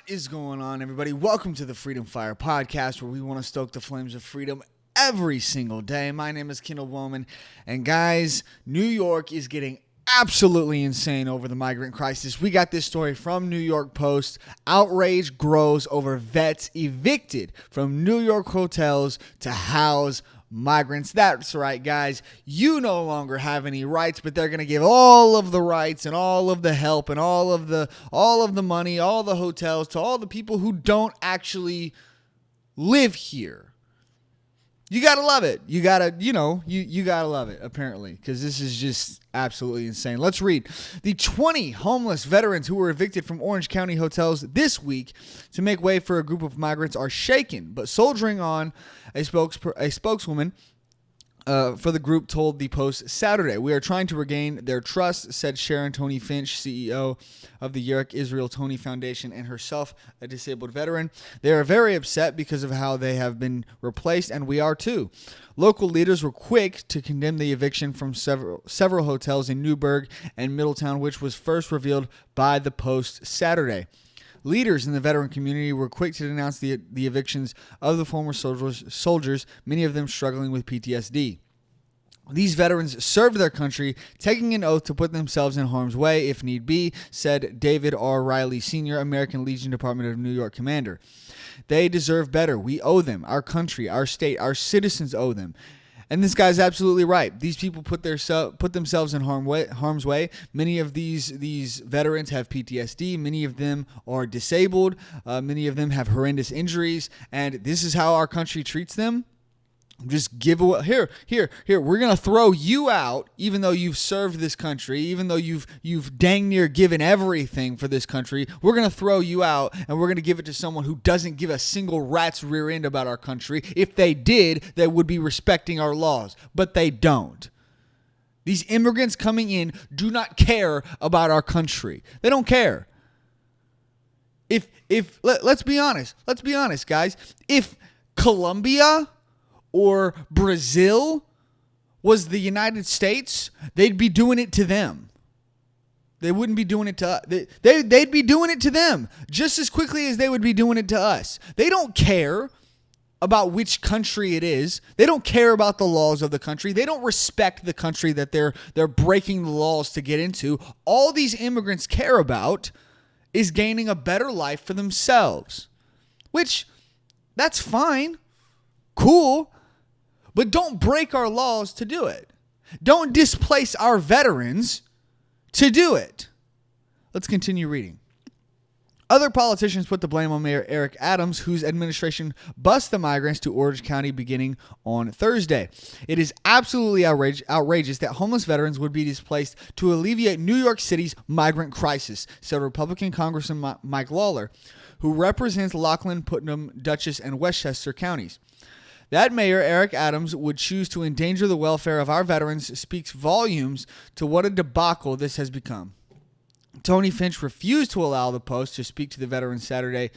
is going on, everybody? Welcome to the Freedom Fire Podcast, where we want to stoke the flames of freedom every single day. My name is Kendall Bowman, and guys, New York is getting absolutely insane over the migrant crisis. We got this story from New York Post. Outrage grows over vets evicted from New York hotels to house migrants. That's right, guys. You no longer have any rights, but they're going to give all of the rights and all of the help and all of the money, all the hotels to all the people who don't actually live here. You got to love it. You got to, you got to love it, apparently, because this is just absolutely insane. Let's read. The 20 homeless veterans who were evicted from Orange County hotels this week to make way for a group of migrants are shaken, but soldiering on. A spokeswoman for the group told the Post Saturday, "We are trying to regain their trust," said Sharon Tony Finch, CEO of the Yerek Israel Tony Foundation and herself a disabled veteran. "They are very upset because of how they have been replaced, and we are too." Local leaders were quick to condemn the eviction from several hotels in Newburgh and Middletown, which was first revealed by the Post Saturday. Leaders in the veteran community were quick to denounce the evictions of the former soldiers, many of them struggling with PTSD. These veterans served their country, taking an oath to put themselves in harm's way if need be, said David R. Riley, Sr., American Legion Department of New York commander. "They deserve better. We owe them. Our country, our state, our citizens owe them." And this guy's absolutely right. These people put themselves in harm's way. Many of these veterans have PTSD. Many of them are disabled. Many of them have horrendous injuries. And this is how our country treats them. Just give away here. We're gonna throw you out, even though you've served this country, even though you've dang near given everything for this country. We're gonna throw you out, and we're gonna give it to someone who doesn't give a single rat's rear end about our country. If they did, they would be respecting our laws, but they don't. These immigrants coming in do not care about our country. They don't care. Let's be honest, guys. If Colombia or Brazil was the United States, they'd be doing it to them. They wouldn't be doing it to us. They'd be doing it to them just as quickly as they would be doing it to us. They don't care about which country it is. They don't care about the laws of the country. They don't respect the country that they're breaking the laws to get into. All these immigrants care about is gaining a better life for themselves, which that's fine. Cool. But don't break our laws to do it. Don't displace our veterans to do it. Let's continue reading. Other politicians put the blame on Mayor Eric Adams, whose administration bused the migrants to Orange County beginning on Thursday. "It is absolutely outrageous that homeless veterans would be displaced to alleviate New York City's migrant crisis," said Republican Congressman Mike Lawler, who represents Rockland, Putnam, Dutchess, and Westchester counties. "That Mayor Eric Adams would choose to endanger the welfare of our veterans speaks volumes to what a debacle this has become." Tony Finch refused to allow the Post to speak to the veterans Saturday,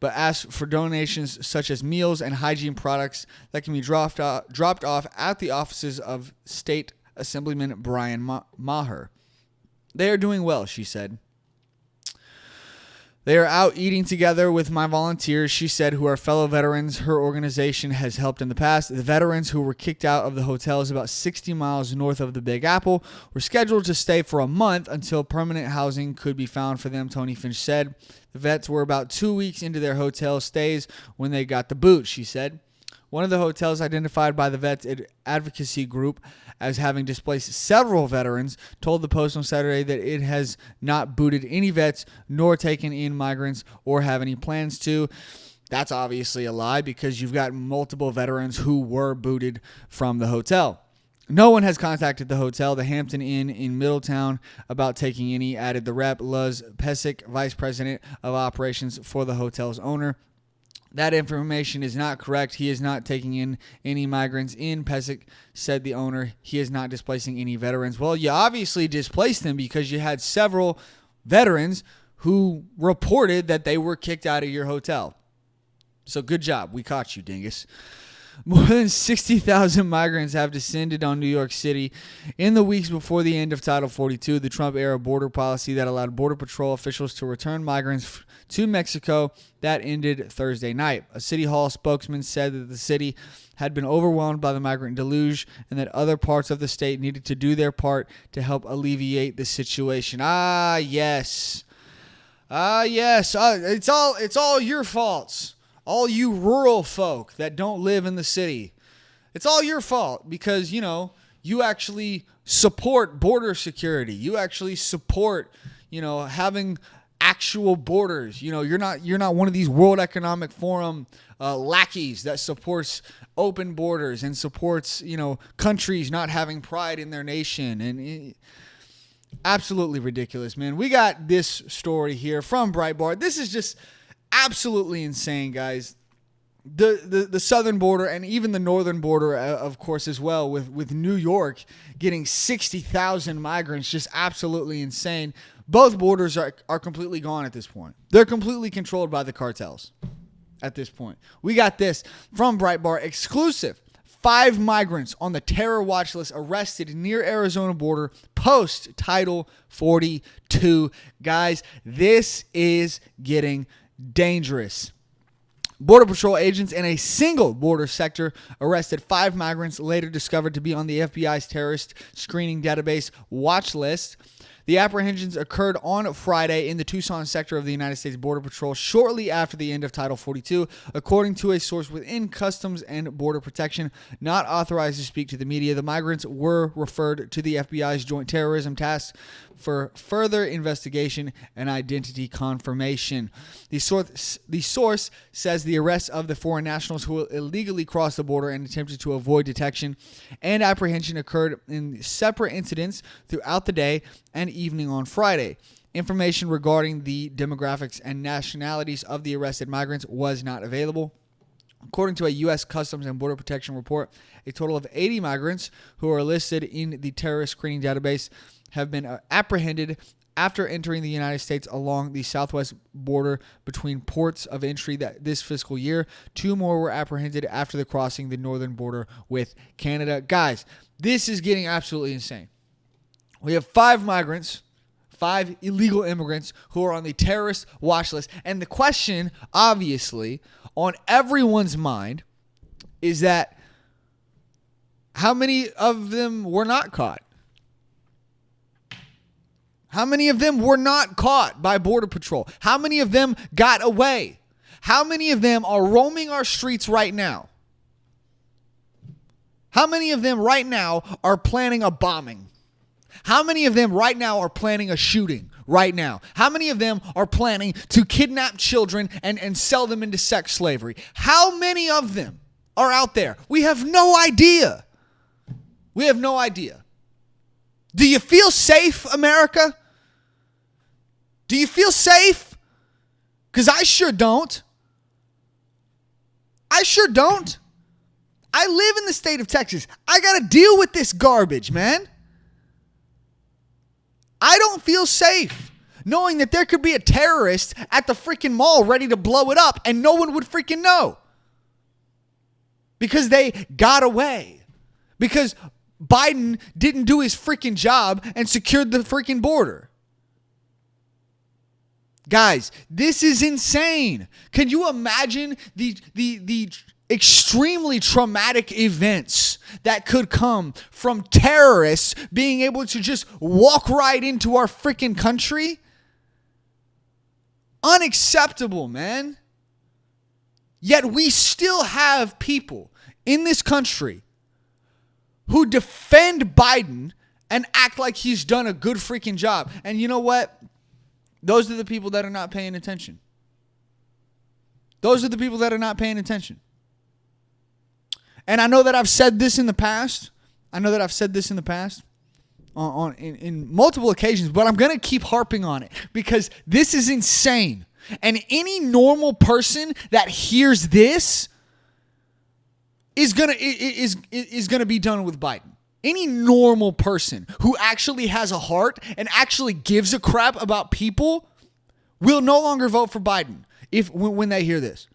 but asked for donations such as meals and hygiene products that can be dropped off at the offices of State Assemblyman Brian Maher. "They are doing well," she said. "They are out eating together with my volunteers," she said, who are fellow veterans her organization has helped in the past. The veterans who were kicked out of the hotels about 60 miles north of the Big Apple were scheduled to stay for a month until permanent housing could be found for them, Tony Finch said. The vets were about 2 weeks into their hotel stays when they got the boot, she said. One of the hotels identified by the Vets Advocacy Group as having displaced several veterans told the Post on Saturday that it has not booted any vets nor taken in migrants or have any plans to. That's obviously a lie because you've got multiple veterans who were booted from the hotel. "No one has contacted the hotel, the Hampton Inn in Middletown, about taking any," added the rep, Luz Pesic, vice president of operations for the hotel's owner. "That information is not correct. He is not taking in any migrants in," Pesic said the owner. "He is not displacing any veterans." Well, you obviously displaced them because you had several veterans who reported that they were kicked out of your hotel. So good job. We caught you, dingus. More than 60,000 migrants have descended on New York City in the weeks before the end of Title 42, the Trump-era border policy that allowed Border Patrol officials to return migrants to Mexico. That ended Thursday night. A City Hall spokesman said that the city had been overwhelmed by the migrant deluge and that other parts of the state needed to do their part to help alleviate the situation. Yes. It's all your faults. All you rural folk that don't live in the city. It's all your fault because, you actually support border security. You actually support, having actual borders. You're not one of these World Economic Forum lackeys that supports open borders and supports, countries not having pride in their nation. And absolutely ridiculous, man. We got this story here from Breitbart. This is just absolutely insane, guys. The southern border and even the northern border, of course, as well, with New York getting 60,000 migrants, just absolutely insane. Both borders are completely gone at this point. They're completely controlled by the cartels at this point. We got this from Breitbart, exclusive. 5 migrants on the terror watch list arrested near Arizona border post Title 42. Guys, this is getting dangerous. Border Patrol agents in a single border sector arrested 5 migrants later discovered to be on the FBI's terrorist screening database watch list. The apprehensions occurred on Friday in the Tucson sector of the United States Border Patrol shortly after the end of Title 42, according to a source within Customs and Border Protection not authorized to speak to the media. The migrants were referred to the FBI's Joint Terrorism Task for further investigation and identity confirmation. The source says the arrest of the foreign nationals who illegally crossed the border and attempted to avoid detection and apprehension occurred in separate incidents throughout the day and evening on Friday. Information regarding the demographics and nationalities of the arrested migrants was not available. According to a U.S. Customs and Border Protection report, a total of 80 migrants who are listed in the terrorist screening database have been apprehended after entering the United States along the southwest border between ports of entry this fiscal year. 2 more were apprehended after crossing the northern border with Canada. Guys, this is getting absolutely insane. We have 5 migrants, 5 illegal immigrants who are on the terrorist watch list. And the question, obviously, on everyone's mind is that how many of them were not caught? How many of them were not caught by Border Patrol? How many of them got away? How many of them are roaming our streets right now? How many of them right now are planning a bombing? How many of them right now are planning a shooting right now? How many of them are planning to kidnap children and sell them into sex slavery? How many of them are out there? We have no idea. We have no idea. Do you feel safe, America? Do you feel safe? Because I sure don't. I sure don't. I live in the state of Texas. I got to deal with this garbage, man. I don't feel safe knowing that there could be a terrorist at the freaking mall ready to blow it up and no one would freaking know. Because they got away. Because Biden didn't do his freaking job and secured the freaking border. Guys, this is insane. Can you imagine the extremely traumatic events that could come from terrorists being able to just walk right into our freaking country? Unacceptable, man. Yet we still have people in this country who defend Biden and act like he's done a good freaking job. And you know what? Those are the people that are not paying attention. Those are the people that are not paying attention. And I know that I've said this in the past. In multiple occasions, but I'm going to keep harping on it because this is insane. And any normal person that hears this is going to be done with Biden. Any normal person who actually has a heart and actually gives a crap about people will no longer vote for Biden when they hear this.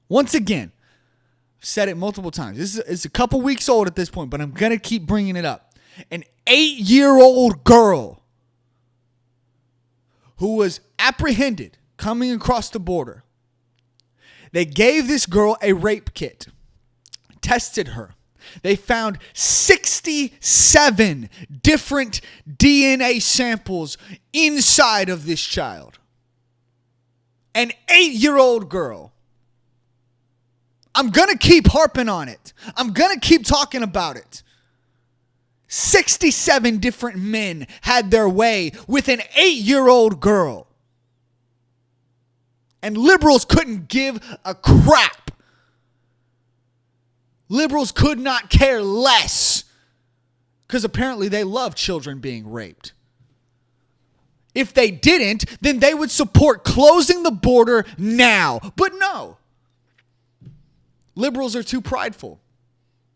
Once again, Said it multiple times. It's a couple weeks old at this point, but I'm going to keep bringing it up. An 8-year-old girl who was apprehended coming across the border. They gave this girl a rape kit, tested her. They found 67 different DNA samples inside of this child. An 8-year-old girl. I'm going to keep harping on it. I'm going to keep talking about it. 67 different men had their way with an 8-year-old girl. And liberals couldn't give a crap. Liberals could not care less. Because apparently they love children being raped. If they didn't, then they would support closing the border now. But no. Liberals are too prideful.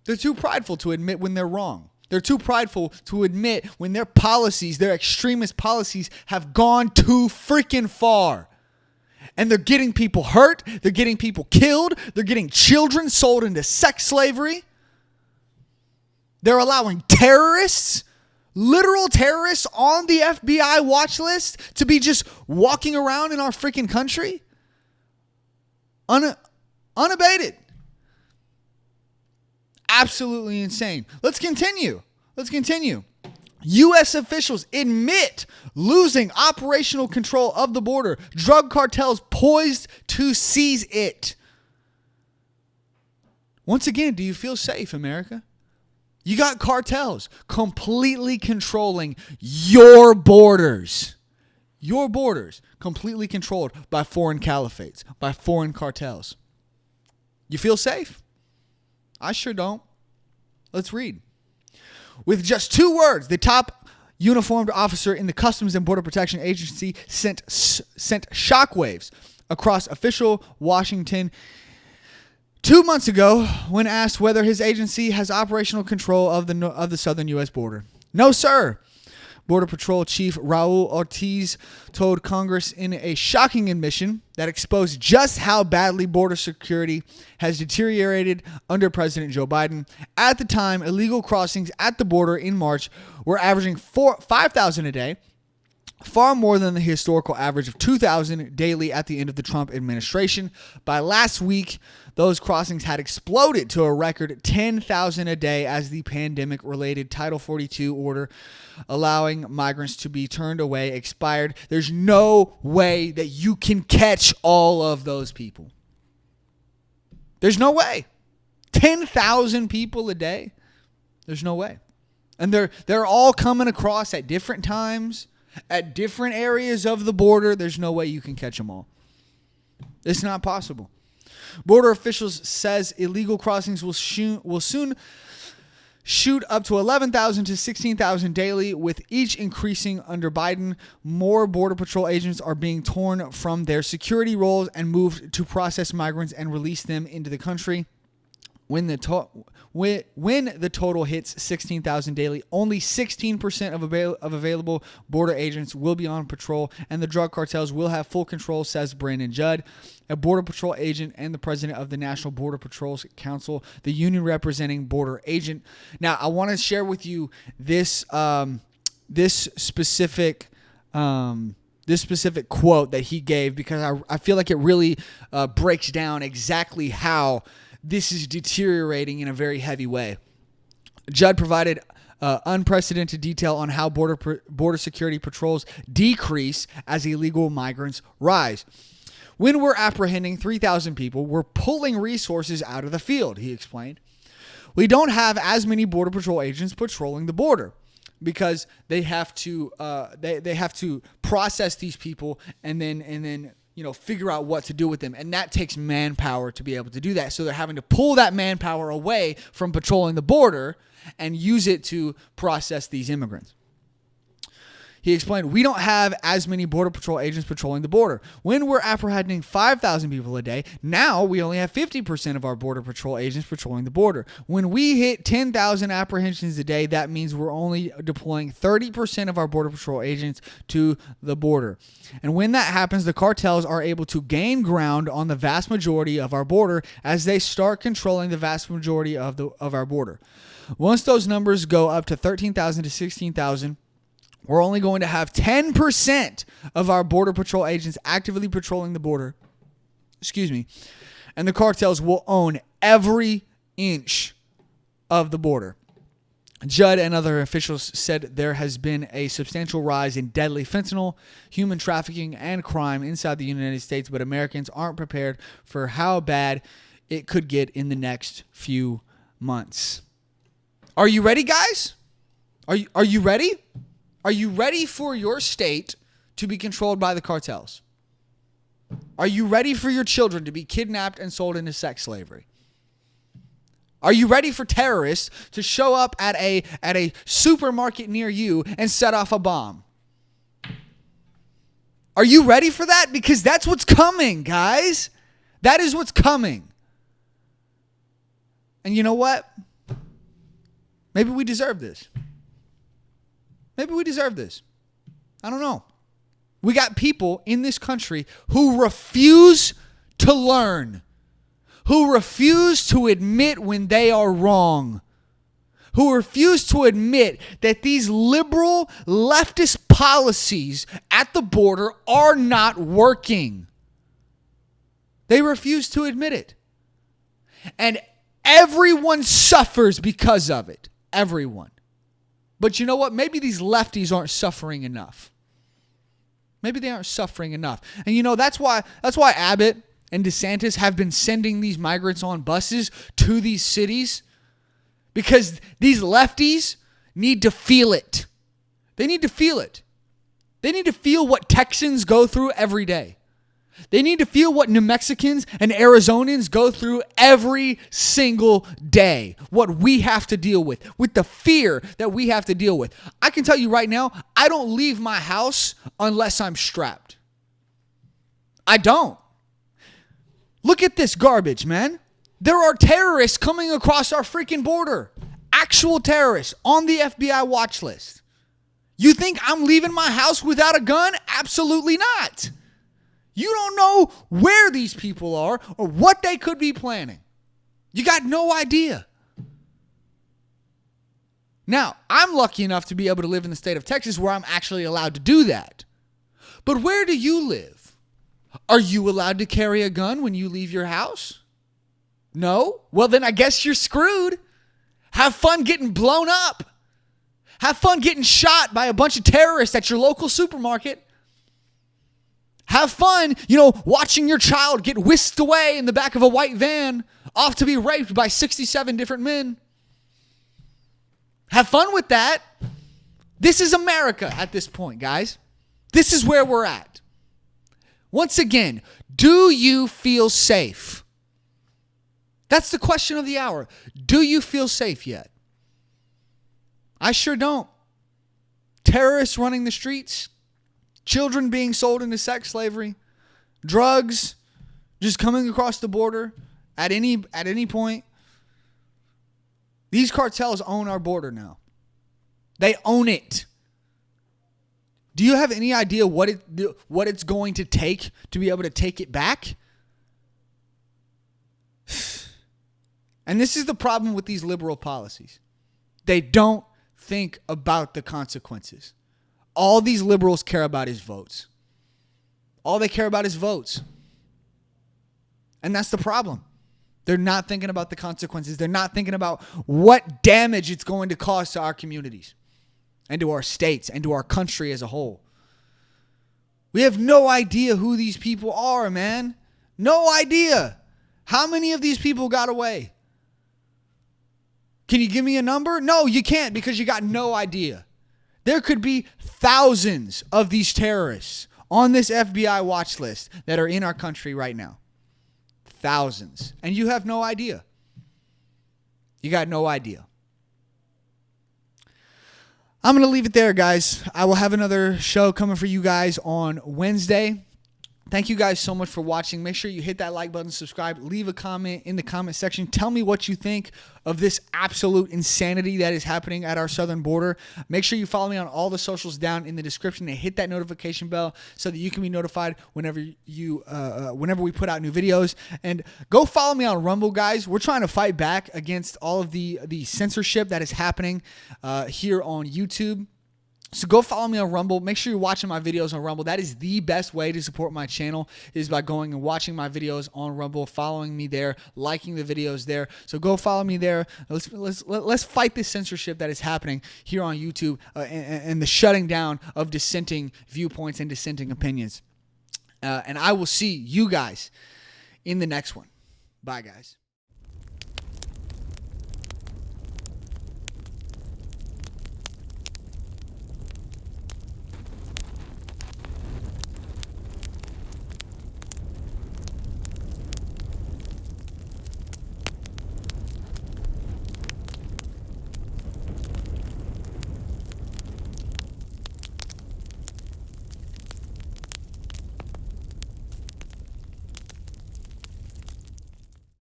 They're too prideful to admit when they're wrong. They're too prideful to admit when their policies, their extremist policies, have gone too freaking far. And they're getting people hurt. They're getting people killed. They're getting children sold into sex slavery. They're allowing terrorists, literal terrorists on the FBI watch list to be just walking around in our freaking country. Unabated. Absolutely insane. Let's continue. U.S. officials admit losing operational control of the border. Drug cartels poised to seize it. Once again, do you feel safe, America? You got cartels completely controlling your borders. Your borders completely controlled by foreign caliphates, by foreign cartels. You feel safe? I sure don't. Let's read. With just 2 words, the top uniformed officer in the Customs and Border Protection Agency sent shockwaves across official Washington 2 months ago when asked whether his agency has operational control of the southern U.S. border. No, sir. Border Patrol Chief Raul Ortiz told Congress in a shocking admission that exposed just how badly border security has deteriorated under President Joe Biden. At the time, illegal crossings at the border in March were averaging 5,000 a day, far more than the historical average of 2,000 daily at the end of the Trump administration. By last week, those crossings had exploded to a record 10,000 a day as the pandemic-related Title 42 order allowing migrants to be turned away expired. There's no way that you can catch all of those people. There's no way. 10,000 people a day? There's no way. And they're all coming across at different times, at different areas of the border. There's no way you can catch them all. It's not possible. Border officials says illegal crossings will soon shoot up to 11,000 to 16,000 daily, with each increasing under Biden. More Border Patrol agents are being torn from their security roles and moved to process migrants and release them into the country. When the total hits 16,000 daily, only 16% of available border agents will be on patrol, and the drug cartels will have full control, says Brandon Judd, a Border Patrol agent and the president of the National Border Patrol Council, the union representing border agent. Now, I want to share with you this specific quote that he gave, because I feel like it really breaks down exactly how this is deteriorating in a very heavy way. Judd provided unprecedented detail on how border security patrols decrease as illegal migrants rise. When we're apprehending 3,000 people, we're pulling resources out of the field, he explained. We don't have as many Border Patrol agents patrolling the border because they have to they have to process these people and then figure out what to do with them. And that takes manpower to be able to do that. So they're having to pull that manpower away from patrolling the border and use it to process these immigrants. He explained, we don't have as many Border Patrol agents patrolling the border. When we're apprehending 5,000 people a day, now we only have 50% of our Border Patrol agents patrolling the border. When we hit 10,000 apprehensions a day, that means we're only deploying 30% of our Border Patrol agents to the border. And when that happens, the cartels are able to gain ground on the vast majority of our border as they start controlling the vast majority of our border. Once those numbers go up to 13,000 to 16,000, we're only going to have 10% of our Border Patrol agents actively patrolling the border. And the cartels will own every inch of the border. Judd and other officials said there has been a substantial rise in deadly fentanyl, human trafficking, and crime inside the United States, but Americans aren't prepared for how bad it could get in the next few months. Are you ready, guys? Are you ready? Are you ready for your state to be controlled by the cartels? Are you ready for your children to be kidnapped and sold into sex slavery? Are you ready for terrorists to show up at a supermarket near you and set off a bomb? Are you ready for that? Because that's what's coming, guys. That is what's coming. And you know what? Maybe we deserve this. Maybe we deserve this. I don't know. We got people in this country who refuse to learn, who refuse to admit when they are wrong, who refuse to admit that these liberal leftist policies at the border are not working. They refuse to admit it. And everyone suffers because of it. Everyone. But you know what? Maybe these lefties aren't suffering enough. Maybe they aren't suffering enough. And you know, that's why Abbott and DeSantis have been sending these migrants on buses to these cities, because these lefties need to feel it. They need to feel it. They need to feel what Texans go through every day. They need to feel what New Mexicans and Arizonans go through every single day. What we have to deal with the fear that we have to deal with. I can tell you right now, I don't leave my house unless I'm strapped. I don't. Look at this garbage, man. There are terrorists coming across our freaking border. Actual terrorists on the FBI watch list. You think I'm leaving my house without a gun? Absolutely not. You don't know where these people are or what they could be planning. You got no idea. Now, I'm lucky enough to be able to live in the state of Texas where I'm actually allowed to do that. But where do you live? Are you allowed to carry a gun when you leave your house? No? Well, then I guess you're screwed. Have fun getting blown up. Have fun getting shot by a bunch of terrorists at your local supermarket. Have fun, watching your child get whisked away in the back of a white van, off to be raped by 67 different men. Have fun with that. This is America at this point, guys. This is where we're at. Once again, do you feel safe? That's the question of the hour. Do you feel safe yet? I sure don't. Terrorists running the streets. Children being sold into sex slavery, drugs just coming across the border at any point. These cartels own our border now. They own it. Do you have any idea what it's going to take to be able to take it back? And this is the problem with these liberal policies. They don't think about the consequences. All these liberals care about is votes. All they care about is votes. And that's the problem. They're not thinking about the consequences. They're not thinking about what damage it's going to cause to our communities and to our states and to our country as a whole. We have no idea who these people are, man. No idea. How many of these people got away? Can you give me a number? No, you can't, because you got no idea. There could be thousands of these terrorists on this FBI watch list that are in our country right now. Thousands. And you have no idea. You got no idea. I'm going to leave it there, guys. I will have another show coming for you guys on Wednesday. Thank you guys so much for watching. Make sure you hit that like button, subscribe, leave a comment in the comment section. Tell me what you think of this absolute insanity that is happening at our southern border. Make sure you follow me on all the socials down in the description and hit that notification bell so that you can be notified whenever we put out new videos. And go follow me on Rumble, guys. We're trying to fight back against all of the censorship that is happening here on YouTube. So go follow me on Rumble. Make sure you're watching my videos on Rumble. That is the best way to support my channel, is by going and watching my videos on Rumble, following me there, liking the videos there. So go follow me there. Let's fight this censorship that is happening here on YouTube and the shutting down of dissenting viewpoints and dissenting opinions. And I will see you guys in the next one. Bye, guys.